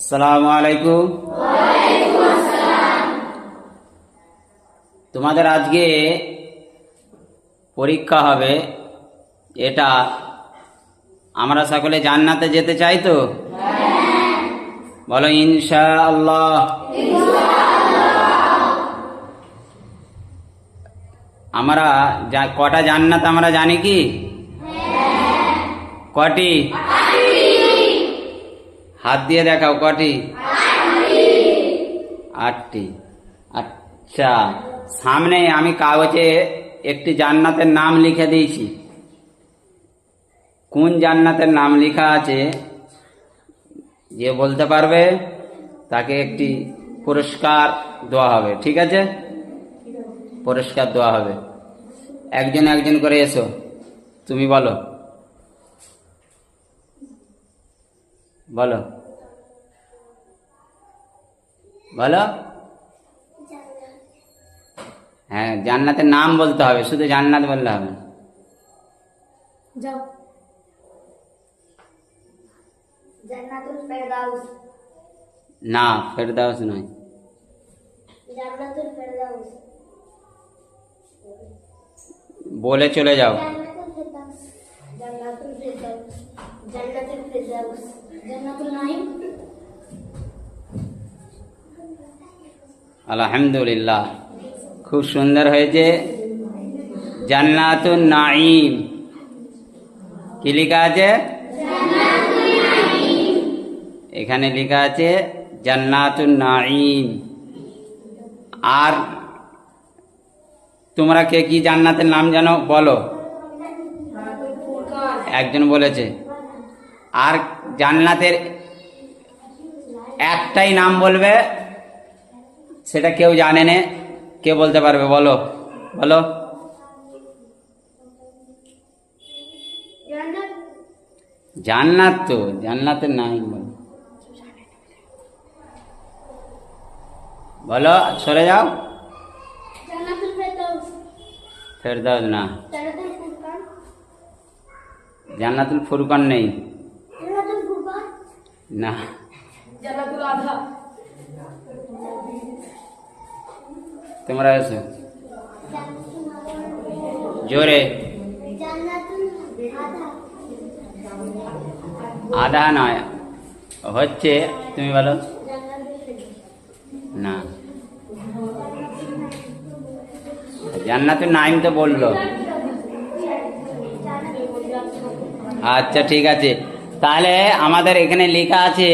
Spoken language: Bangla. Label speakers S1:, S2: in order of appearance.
S1: আসসালামু আলাইকুম। তোমাদের আজকে পরীক্ষা হবে। এটা আমরা সকলে জান্নাতে যেতে চাই তো? বলো ইনশাআল্লাহ। আমরা কটা জান্নাত আমরা জানি কি? কটি? হাত দিয়ে দেখাও কটি? 8টি। আচ্ছা, সামনে আমি কাগজে একটি জান্নাতের নাম লিখে দিয়েছি। কোন জান্নাতের নাম লেখা আছে যে বলতে পারবে তাকে একটি পুরস্কার দেওয়া হবে। ঠিক আছে, পুরস্কার দেওয়া হবে। একজন একজন করে এসো, তুমি বলো বলো বলো। হ্যাঁ, জান্নাতের নাম বলতে হবে, শুধু জান্নাত বললে হবে
S2: যাও। জান্নাতুল ফেরদাউস।
S1: না, ফেরদাউস নয়।
S2: জান্নাতুল ফেরদাউস।
S1: বলে চলে যাও।
S2: জান্নাতুল ফেরদাউস। জান্নাতুল ফেরদাউস। জান্নাতুল ফেরদাউস। জান্নাতুল নাঈম।
S1: আলহামদুলিল্লাহ, খুব সুন্দর হয়েছে। জান্নাতুন নাঈম। কি লেখা আছে? এখানে লেখা আছে জান্নাতুন নাঈম। আর তোমরা কে কি জান্নাতের নাম জানো বলো? একজন বলেছে। আর জান্নাতের একটাই নাম বলবে, সেটা কেউ জানে না। কে বলতে পারবে? বলো বলো। জান্নাত তো, জান্নাতের নাম বলো। বলো, সরে যাও।
S2: জান্নাতুল ফেরদাউস।
S1: ফেরদাউস না।
S2: জান্নাতুল ফুরকান।
S1: জান্নাতুল ফুরকান নেই।
S2: জান্নাতুল ফুরকান।
S1: না।
S2: জান্নাতুল আধা।
S1: তোমরা এসো জোরে।
S2: জান্নাতুল আধা।
S1: আধা নয়, হচ্ছে, তুমি বলো।
S2: জান্নাতুল ফেরদাউস।
S1: না, জান্নাতুল নাঈম তো বললো। আচ্ছা ঠিক আছে, তাহলে আমাদের এখানে লেখা আছে